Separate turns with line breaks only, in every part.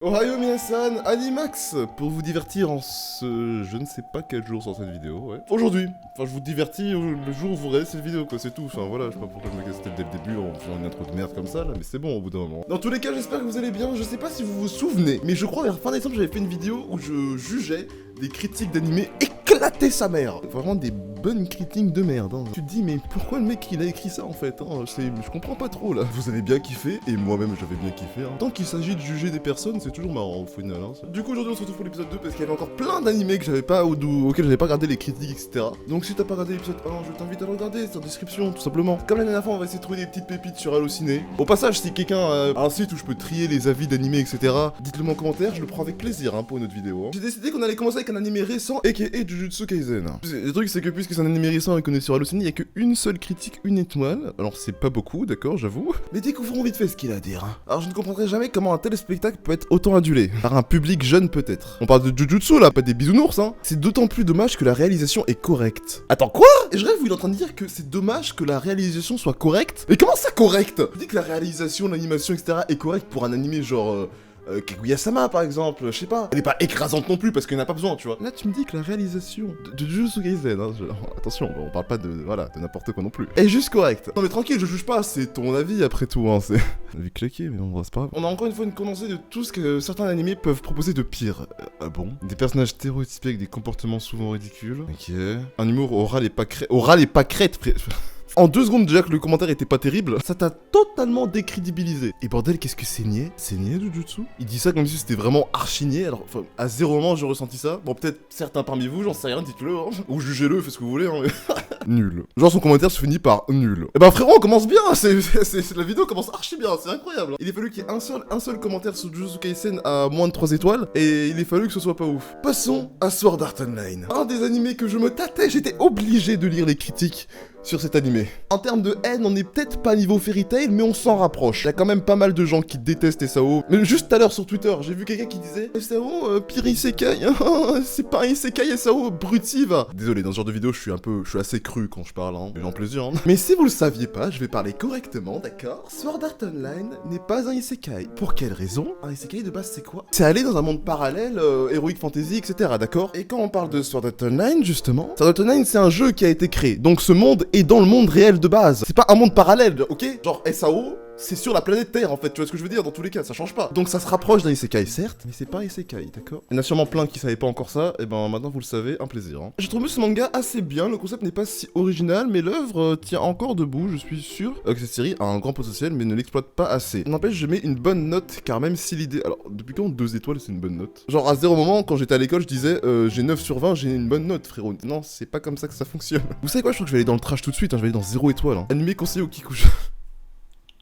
Ohayou minasan, Animax pour vous divertir en ce... je ne sais pas quel jour sur cette vidéo, ouais. Aujourd'hui, enfin je vous divertis le jour où vous regardez cette vidéo quoi, c'est tout, enfin voilà, je sais pas pourquoi je me casse dès le début en faisant une intro de merde comme ça là, mais c'est bon au bout d'un moment. Dans tous les cas, j'espère que vous allez bien, je sais pas si vous vous souvenez, mais je crois vers fin décembre j'avais fait une vidéo où je jugeais des critiques d'animé éclater sa mère. Vraiment des bonnes critiques de merde, hein. Tu te dis mais pourquoi le mec il a écrit ça en fait, hein, je comprends pas trop là. Vous avez bien kiffé, et moi-même j'avais bien kiffé, hein. Tant qu'il s'agit de juger des personnes, c'est toujours marrant au final, hein. Du coup aujourd'hui on se retrouve pour l'épisode 2 parce qu'il y avait encore plein d'animés que j'avais pas, auxquels j'avais pas regardé les critiques, etc. Donc si t'as pas regardé l'épisode 1, je t'invite à le regarder, c'est en description tout simplement. Comme la dernière fois, on va essayer de trouver des petites pépites sur Allociné. Au passage, si quelqu'un a un site où je peux trier les avis d'animés, etc., dites-le moi en commentaire, je le prends avec plaisir, hein, pour une autre vidéo, hein. J'ai décidé qu'on allait commencer avec un animé récent, aka Jujutsu Kaisen. Le truc c'est que puisque c'est un animé récent et qu'on est sur Allociné, il y a qu'une seule critique, une étoile. Alors c'est pas beaucoup, d'accord, j'avoue. Mais découvrons vite fait ce qu'il a à dire, hein. Alors je ne comprendrai jamais comment un tel spectacle peut être autant adulé. Par un public jeune peut-être. On parle de Jujutsu là, pas des bisounours, hein. C'est d'autant plus dommage que la réalisation est correcte. Attends, quoi? Et je rêve où il est en train de dire que c'est dommage que la réalisation soit correcte. Mais comment ça correcte? Tu dis que la réalisation, l'animation, etc. est correcte pour un animé genre... Kaguya-sama par exemple, je sais pas. Elle est pas écrasante non plus parce qu'il n'y en a pas besoin, tu vois. Là tu me dis que la réalisation de Jujutsu Kaisen, hein, attention, on parle pas de n'importe quoi non plus, est juste correcte. Non mais tranquille, je juge pas, c'est ton avis après tout, hein, c'est... Avis claqué, mais bon, c'est pas grave. On a encore une fois une condensée de tout ce que certains animés peuvent proposer de pire. Ah bon? Des personnages stéréotypés avec des comportements souvent ridicules. Ok. Un humour oral et pas crête, En 2 secondes déjà que le commentaire était pas terrible, ça t'a totalement décrédibilisé. Et bordel, qu'est-ce que c'est niais? C'est niais Jujutsu? Il dit ça comme si c'était vraiment archi niais, alors enfin, à 0 moment j'ai ressenti ça. Bon peut-être certains parmi vous, j'en sais rien, dites-le, hein. Ou jugez-le, faites ce que vous voulez, hein. Nul. Genre son commentaire se finit par nul. Et bah frérot, on commence bien, la vidéo commence archi bien, c'est incroyable. Il a fallu qu'il y ait un seul commentaire sur Jujutsu Kaisen à moins de 3 étoiles, et il a fallu que ce soit pas ouf. Passons à Sword Art Online. Un des animés que je me tâtais, j'étais obligé de lire les critiques sur cet animé. En termes de haine, on est peut-être pas niveau Fairy Tail, mais on s'en rapproche. Il y a quand même pas mal de gens qui détestent SAO. Mais juste tout à l'heure sur Twitter, j'ai vu quelqu'un qui disait SAO, pire isekai, c'est pas un isekai SAO, brutive. Désolé, dans ce genre de vidéo, je suis assez cru quand je parle, hein. J'ai plaisir, hein. Mais si vous le saviez pas, je vais parler correctement, d'accord? Sword Art Online n'est pas un isekai. Pour quelle raison? Un isekai de base, c'est quoi? C'est aller dans un monde parallèle, Heroic Fantasy, etc., d'accord? Et quand on parle de Sword Art Online, justement, Sword Art Online, c'est un jeu qui a été créé. Donc ce monde est dans le monde réel de base. C'est pas un monde parallèle, ok? Genre SAO, c'est sur la planète Terre en fait, tu vois ce que je veux dire? Dans tous les cas, ça change pas. Donc ça se rapproche d'un isekai, certes, mais c'est pas un isekai, d'accord? Il y en a sûrement plein qui savaient pas encore ça, et ben maintenant vous le savez, un plaisir, hein. J'ai trouvé ce manga assez bien, le concept n'est pas si original, mais l'œuvre tient encore debout, je suis sûr que cette série a un grand potentiel, mais ne l'exploite pas assez. N'empêche, je mets une bonne note, car même si l'idée... Alors, depuis quand 2 étoiles c'est une bonne note? Genre à 0 moment, quand j'étais à l'école, je disais j'ai 9 sur 20, j'ai une bonne note, frérot. Non, c'est pas comme ça que ça fonctionne. Vous savez quoi, je crois que je vais aller dans le trash tout de suite, hein, je vais aller dans 0 étoile, hein. Animé conseillé au Kikuja.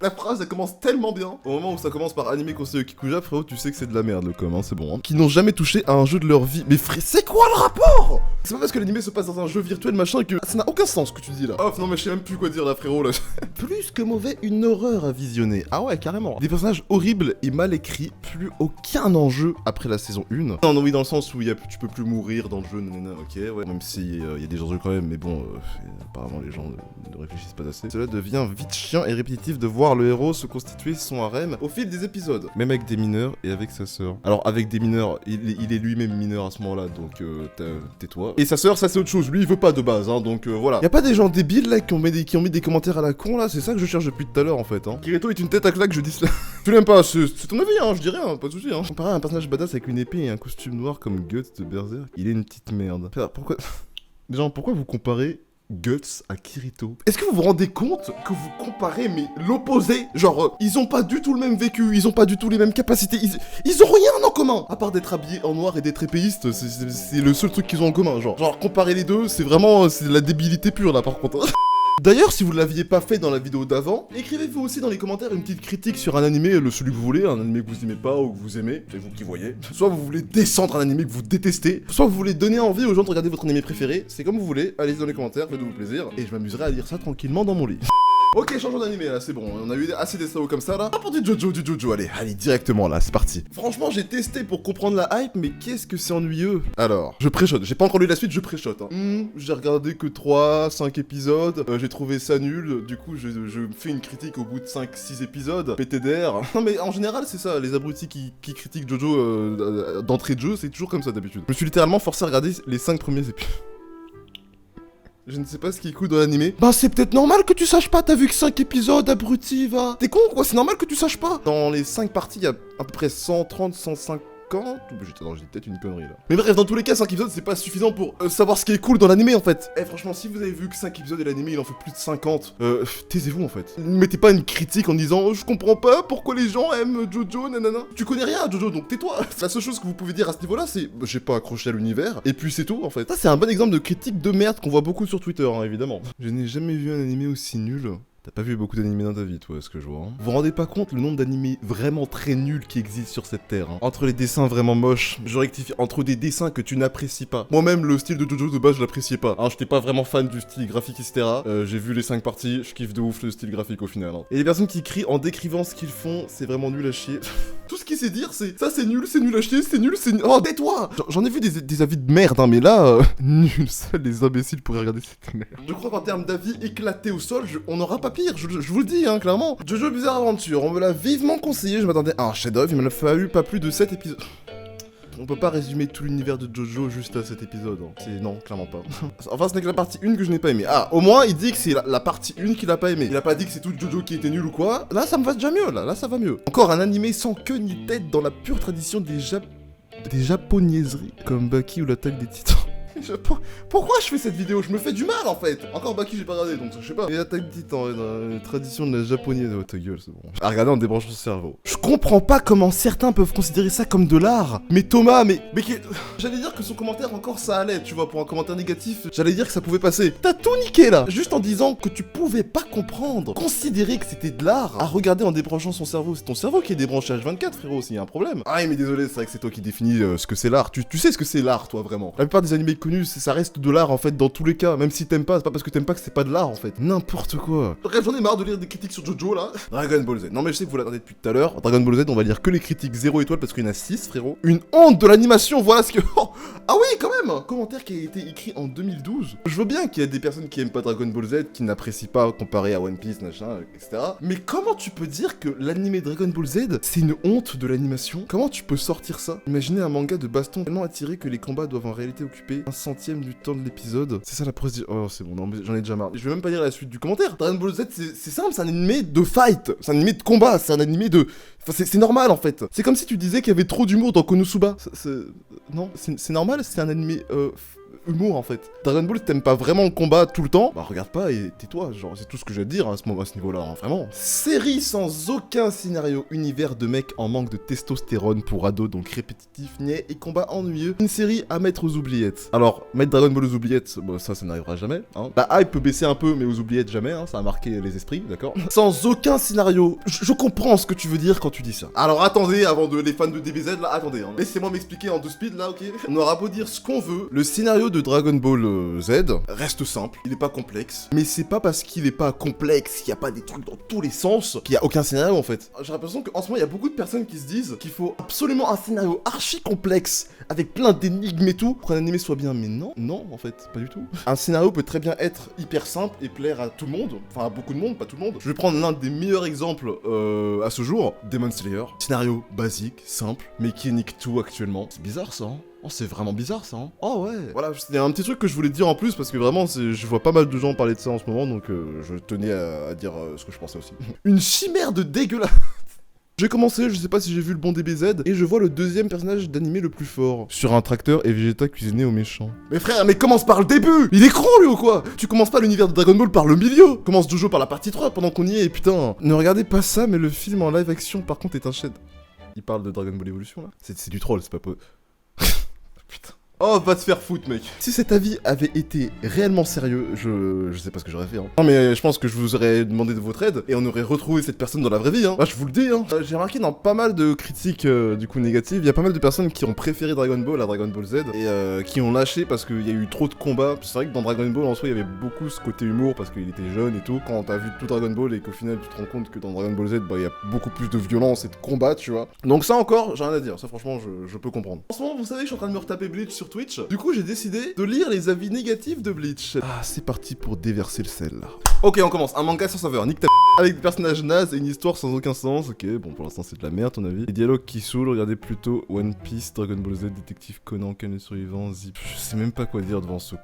La phrase, elle commence tellement bien. Au moment où ça commence par animé conseillé au Kikuja, frérot, tu sais que c'est de la merde, le com, hein, c'est bon, hein. Qui n'ont jamais touché à un jeu de leur vie. Mais frère, c'est quoi le rapport? C'est pas parce que l'animé se passe dans un jeu virtuel, machin, que ça n'a aucun sens ce que tu dis là. Oh, non, mais je sais même plus quoi dire là, frérot, là. Plus que mauvais, une horreur à visionner. Ah ouais, carrément. Des personnages horribles et mal écrits, plus aucun enjeu après la saison 1. Non, non, oui, dans le sens où tu peux plus mourir dans le jeu, nanana, ok, ouais. Même si y a des enjeux quand même, mais bon, apparemment les gens ne réfléchissent pas assez. Cela devient vite chiant et répétitif de voir le héros se constituer son harem au fil des épisodes. Même avec des mineurs et avec sa sœur. Alors, avec des mineurs, il est lui-même mineur à ce moment-là, donc tais-toi. Et sa sœur, ça c'est autre chose, lui il veut pas de base, hein, donc voilà. Y a pas des gens débiles là qui ont mis des commentaires à la con là, c'est ça que je cherche depuis tout à l'heure en fait, hein. Kirito est une tête à claque, je dis cela. Tu l'aimes pas, c'est ton avis, hein, je dis rien, pas de soucis, hein. Comparé à un personnage badass avec une épée et un costume noir comme Guts de Berserk, il est une petite merde. Pourquoi... Déjà, pourquoi vous comparez Guts à Kirito? Est-ce que vous vous rendez compte que vous comparez mais l'opposé? Genre, ils ont pas du tout le même vécu, ils ont pas du tout les mêmes capacités, ils ont rien en commun à part d'être habillés en noir et d'être épéistes, c'est le seul truc qu'ils ont en commun, genre comparer les deux, c'est vraiment de la débilité pure là par contre. D'ailleurs, si vous ne l'aviez pas fait dans la vidéo d'avant, écrivez-vous aussi dans les commentaires une petite critique sur un animé, celui que vous voulez, un animé que vous aimez pas ou que vous aimez, c'est vous qui voyez. Soit vous voulez descendre un animé que vous détestez, soit vous voulez donner envie aux gens de regarder votre animé préféré, c'est comme vous voulez, allez-y dans les commentaires, faites-vous plaisir, et je m'amuserai à lire ça tranquillement dans mon lit. Ok, changeons d'animé là, c'est bon, on a eu assez des SAO comme ça là. Ah, pour du Jojo, allez, directement là, c'est parti. Franchement, j'ai testé pour comprendre la hype, mais qu'est-ce que c'est ennuyeux. Alors, je pré-shot, j'ai pas encore lu la suite, je pré-shot. Hein. J'ai regardé que 3-5 épisodes, j'ai trouvé ça nul, du coup je fais une critique au bout de 5-6 épisodes, PTDR. Non mais en général c'est ça, les abrutis qui critiquent Jojo d'entrée de jeu, c'est toujours comme ça d'habitude. Je me suis littéralement forcé à regarder les 5 premiers épisodes. Je ne sais pas ce qui est cool dans l'animé. Bah c'est peut-être normal que tu saches pas, t'as vu que 5 épisodes, abruti, va. T'es con quoi, c'est normal que tu saches pas. Dans les 5 parties, il y a à peu près 130, 150... j'ai peut-être une connerie là. Mais bref, dans tous les cas, 5 épisodes c'est pas suffisant pour savoir ce qui est cool dans l'animé en fait. Eh franchement, si vous avez vu que 5 épisodes et l'animé il en fait plus de 50, taisez-vous en fait. Ne mettez pas une critique en disant je comprends pas pourquoi les gens aiment Jojo, nanana. Tu connais rien à Jojo donc tais-toi. La seule chose que vous pouvez dire à ce niveau là c'est j'ai pas accroché à l'univers et puis c'est tout en fait. Ça c'est un bon exemple de critique de merde qu'on voit beaucoup sur Twitter hein, évidemment. Je n'ai jamais vu un animé aussi nul. T'as pas vu beaucoup d'animés dans ta vie, toi, ce que je vois. Hein. Vous vous rendez pas compte le nombre d'animés vraiment très nuls qui existent sur cette terre. Hein. Entre les dessins vraiment moches, je rectifie, entre des dessins que tu n'apprécies pas. Moi-même, le style de Jojo de base, je l'appréciais pas. Hein, j'étais pas vraiment fan du style graphique, etc. J'ai vu les 5 parties, je kiffe de ouf le style graphique au final. Hein. Et les personnes qui crient en décrivant ce qu'ils font, c'est vraiment nul à chier. Tout ce qu'il sait dire, c'est ça, c'est nul à chier, c'est nul, c'est nul. Oh, tais-toi. J'en ai vu des avis de merde, hein, mais là, nul. Seuls les imbéciles pourraient regarder cette merde. Je crois qu'en termes d'avis éclatés au sol, on n'aura pas pire. Je vous le dis. Hein, clairement. Jojo Bizarre Aventure, on me l'a vivement conseillé, je m'attendais à un chef-d'œuvre, il m'en a fallu pas plus de 7 épisodes. On peut pas résumer tout l'univers de Jojo juste à cet épisode. Hein. C'est non, clairement pas. Enfin, ce n'est que la partie 1 que je n'ai pas aimé. Ah, au moins, il dit que c'est la partie 1 qu'il a pas aimé. Il a pas dit que c'est tout Jojo qui était nul ou quoi. Là, ça me va déjà mieux, là ça va mieux. Encore un animé sans queue ni tête dans la pure tradition des japonaiseries, comme Baki ou l'attaque des titans. Pourquoi je fais cette vidéo? Je me fais du mal en fait. Encore Baki j'ai pas regardé donc je sais pas. Et attaque des titans, la tradition de la japonaise. Oh ta gueule c'est bon. À regarder en débranchant son cerveau. Je comprends pas comment certains peuvent considérer ça comme de l'art. Mais Thomas, j'allais dire que son commentaire encore ça allait, tu vois, pour un commentaire négatif, j'allais dire que ça pouvait passer. T'as tout niqué là. Juste en disant que tu pouvais pas comprendre, considérer que c'était de l'art, à regarder en débranchant son cerveau. C'est ton cerveau qui est débranché H24 frérot, s'il y a un problème. Ah mais désolé, c'est vrai que c'est toi qui définis ce que c'est l'art. Tu sais ce que c'est l'art toi vraiment. La plupart des animés ça reste de l'art en fait dans tous les cas, même si t'aimes pas, c'est pas parce que t'aimes pas que c'est pas de l'art en fait. N'importe quoi. Bref, j'en ai marre de lire des critiques sur Jojo là. Dragon Ball Z. Non mais je sais que vous l'attendez depuis tout à l'heure. Dragon Ball Z, on va lire que les critiques 0 étoiles parce qu'il y en a 6 frérot. Une honte de l'animation, voilà ce que... Oh ah oui quand même. Commentaire qui a été écrit en 2012. Je veux bien qu'il y ait des personnes qui aiment pas Dragon Ball Z, qui n'apprécient pas comparé à One Piece, machin, etc. Mais comment tu peux dire que l'animé Dragon Ball Z, c'est une honte de l'animation? Comment tu peux sortir ça? Imaginez un manga de baston tellement attiré que les combats doivent en réalité occuper 1/100 du temps de l'épisode. C'est ça la prose. Oh c'est bon, non mais j'en ai déjà marre. Je vais même pas lire la suite du commentaire. Dragon Ball Z c'est simple, c'est un animé de fight, c'est un animé de combat, c'est un animé de... Enfin c'est normal en fait. C'est comme si tu disais qu'il y avait trop d'humour dans Konosuba. Non, c'est normal, c'est un animé humour en fait. Dragon Ball, si t'aimes pas vraiment le combat tout le temps, bah regarde pas et tais-toi, genre c'est tout ce que j'ai à te dire à ce niveau-là, hein, vraiment. Série sans aucun scénario, univers de mecs en manque de testostérone pour ados, donc répétitif, niais et combat ennuyeux. Une série à mettre aux oubliettes. Alors, mettre Dragon Ball aux oubliettes, bon, ça n'arrivera jamais, hein. La hype peut baisser un peu, mais aux oubliettes jamais, hein, ça a marqué les esprits, d'accord. Sans aucun scénario, je comprends ce que tu veux dire quand tu dis ça. Alors attendez, avant les fans de DBZ là, attendez, hein. Laissez-moi m'expliquer en 2 speed là, ok. On aura beau dire ce qu'on veut, le scénario de Dragon Ball Z reste simple, il est pas complexe, mais c'est pas parce qu'il est pas complexe, qu'il y a pas des trucs dans tous les sens, qu'il y a aucun scénario en fait. J'ai l'impression qu'en ce moment il y a beaucoup de personnes qui se disent qu'il faut absolument un scénario archi complexe, avec plein d'énigmes et tout, pour qu'un animé soit bien, mais non en fait, pas du tout. Un scénario peut très bien être hyper simple et plaire à tout le monde, enfin à beaucoup de monde, pas tout le monde. Je vais prendre l'un des meilleurs exemples à ce jour, Demon Slayer. Scénario basique, simple, mais qui nique tout actuellement. C'est bizarre ça, hein. Oh, c'est vraiment bizarre ça, hein. Oh ouais. Voilà, c'était un petit truc que je voulais te dire en plus parce que vraiment, je vois pas mal de gens parler de ça en ce moment, donc je tenais à dire ce que je pensais aussi. Une chimère de dégueulasse. J'ai commencé, je sais pas si j'ai vu le bon DBZ, et je vois le deuxième personnage d'animé le plus fort. Sur un tracteur et Vegeta cuisiné au méchant. Mais frère, mais commence par le début. Il est con lui ou quoi? Tu commences pas l'univers de Dragon Ball par le milieu. Commence Jojo par la partie 3 pendant qu'on y est, putain. Ne regardez pas ça, mais le film en live action par contre est un chef. Il parle de Dragon Ball Evolution là. C'est du troll, c'est pas peu. Putain. Oh, va te faire foutre, mec. Si cet avis avait été réellement sérieux, je sais pas ce que j'aurais fait, hein. Non, mais je pense que je vous aurais demandé de votre aide et on aurait retrouvé cette personne dans la vraie vie, hein. Bah, je vous le dis, hein. J'ai remarqué dans pas mal de critiques, du coup, négatives, il y a pas mal de personnes qui ont préféré Dragon Ball à Dragon Ball Z et qui ont lâché parce qu'il y a eu trop de combats. C'est vrai que dans Dragon Ball, en soi, il y avait beaucoup ce côté humour parce qu'il était jeune et tout. Quand t'as vu tout Dragon Ball et qu'au final, tu te rends compte que dans Dragon Ball Z, bah, il y a beaucoup plus de violence et de combat, tu vois. Donc ça encore, j'ai rien à dire. Ça, franchement, je peux comprendre. En ce moment, vous savez, je suis en train de me retaper Bleach sur Twitch. Du coup, j'ai décidé de lire les avis négatifs de Bleach. Ah, c'est parti pour déverser le sel. Ok, on commence. Un manga sans saveur, nique ta avec des personnages nazes et une histoire sans aucun sens. Ok, bon, pour l'instant, c'est de la merde, ton avis. Les dialogues qui saoulent, regardez plutôt One Piece, Dragon Ball Z, Détective Conan, Ken le survivant, Zip. Je sais même pas quoi dire devant cette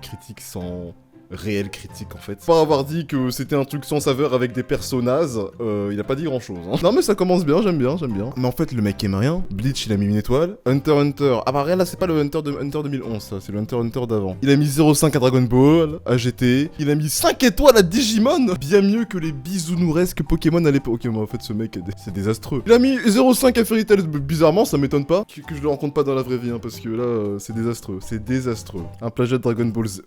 critique sans réelle critique en fait. Pas avoir dit que c'était un truc sans saveur avec des personnages, il a pas dit grand chose. Hein. Non mais ça commence bien, j'aime bien. Mais en fait le mec aime rien. Bleach il a mis une étoile. Hunter x Hunter. Ah bah rien là c'est pas le Hunter 2011 ça, c'est le Hunter x Hunter d'avant. Il a mis 0,5 à Dragon Ball, à GT. Il a mis 5 étoiles à Digimon. Bien mieux que les bisounouresques Pokémon à l'époque. Ok mais en fait ce mec c'est désastreux. Il a mis 0,5 à Fairy Tail. Bizarrement ça m'étonne pas que je le rencontre pas dans la vraie vie hein, parce que là c'est désastreux. C'est désastreux. Un plagiat de Dragon Ball Z.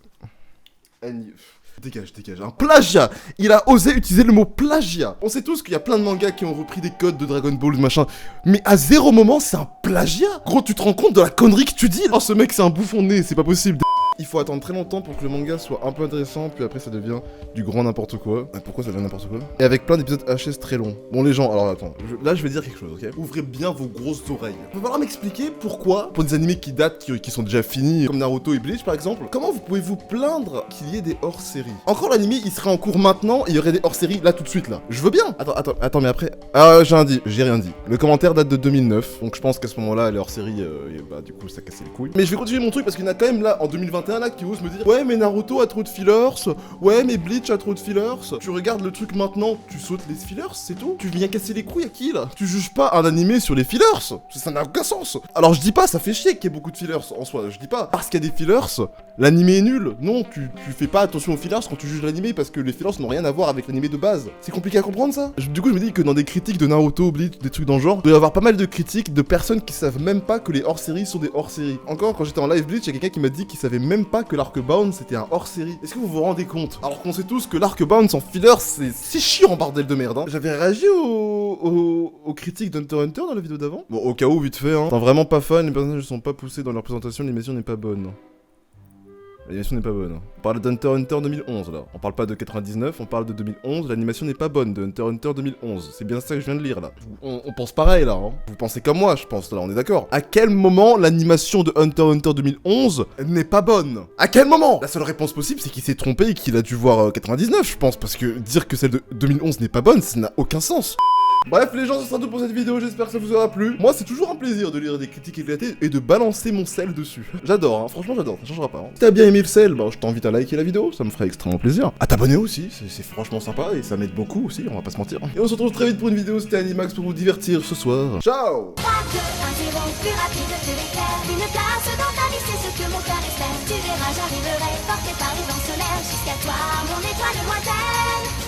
Dégage. Un plagiat. Il a osé utiliser le mot plagiat. On sait tous qu'il y a plein de mangas qui ont repris des codes de Dragon Ball, machin. Mais à zéro moment, c'est un plagiat. Gros, tu te rends compte de la connerie que tu dis? Oh, ce mec, c'est un bouffon de nez, c'est pas possible. Il faut attendre très longtemps pour que le manga soit un peu intéressant, puis après ça devient du grand n'importe quoi. Pourquoi ça devient n'importe quoi? Et avec plein d'épisodes HS très longs. Bon les gens, alors attends, là je vais dire quelque chose, ok? Ouvrez bien vos grosses oreilles. Il va falloir m'expliquer pourquoi, pour des animés qui datent, qui sont déjà finis, comme Naruto et Bleach par exemple, comment vous pouvez vous plaindre qu'il y ait des hors-séries? Encore l'animé, il serait en cours maintenant, et il y aurait des hors-séries là tout de suite là. Je veux bien. Attends, mais après... Ah, j'ai rien dit. Le commentaire date de 2009, donc je pense qu'à ce moment-là, les hors-séries, bah du coup ça cassait les couilles. Mais je vais continuer mon truc parce qu'il y en a quand même là, en 2021 là, qui osent me dire ouais mais Naruto a trop de fillers, ouais mais Bleach a trop de fillers. Tu regardes le truc maintenant, tu sautes les fillers, c'est tout. Tu viens casser les couilles à qui là? Tu juges pas un animé sur les fillers, ça n'a aucun sens. Alors je dis pas, ça fait chier qu'il y ait beaucoup de fillers en soi, je dis pas parce qu'il y a des fillers, l'animé est nul. Non, tu fais pas attention aux fillers quand tu juges l'animé parce que les fillers n'ont rien à voir avec l'animé de base. C'est compliqué à comprendre ça. Du coup je me dis que dans des critiques de Naruto, Bleach, des trucs dans le genre, il doit y avoir pas mal de critiques de personnes qui savent même pas que les hors-séries sont des hors-séries. Encore quand j'étais en live Bleach, il y a quelqu'un qui m'a dit qu'il savait même pas que l'arc Bound c'était un hors-série. Est-ce que vous vous rendez compte? Alors qu'on sait tous que l'arc Bound sans filler c'est chiant bordel de merde hein. J'avais réagi aux critiques d'Hunter x Hunter dans la vidéo d'avant. Bon au cas où vite fait hein. T'es vraiment pas fan, les personnages ne sont pas poussés dans leur présentation, l'animation n'est pas bonne. L'animation n'est pas bonne. On parle d'Hunter x Hunter 2011 là. On parle pas de 99, on parle de 2011. L'animation n'est pas bonne de Hunter x Hunter 2011. C'est bien ça que je viens de lire là. On pense pareil là. Hein. Vous pensez comme moi, je pense là, on est d'accord. À quel moment l'animation de Hunter x Hunter 2011 n'est pas bonne? À quel moment? La seule réponse possible c'est qu'il s'est trompé et qu'il a dû voir 99 je pense. Parce que dire que celle de 2011 n'est pas bonne, ça n'a aucun sens. Bref les gens, ce sera tout pour cette vidéo, j'espère que ça vous aura plu. Moi c'est toujours un plaisir de lire des critiques éclatées et de balancer mon sel dessus. J'adore, hein. Franchement j'adore, ça changera pas. Hein. Si t'as bien aimé le sel, bah je t'invite à liker la vidéo, ça me ferait extrêmement plaisir. À t'abonner aussi, c'est franchement sympa et ça m'aide beaucoup aussi, on va pas se mentir. Et on se retrouve très vite pour une vidéo, c'était Animax pour vous divertir ce soir. Ciao.
3, 2, 1, 0, plus rapide que l'éclair. Une place dans ta vie, c'est ce que mon cœur espère. Tu verras, j'arriverai, porté par les vents solaires. Jusqu'à toi, mon étoile lointaine.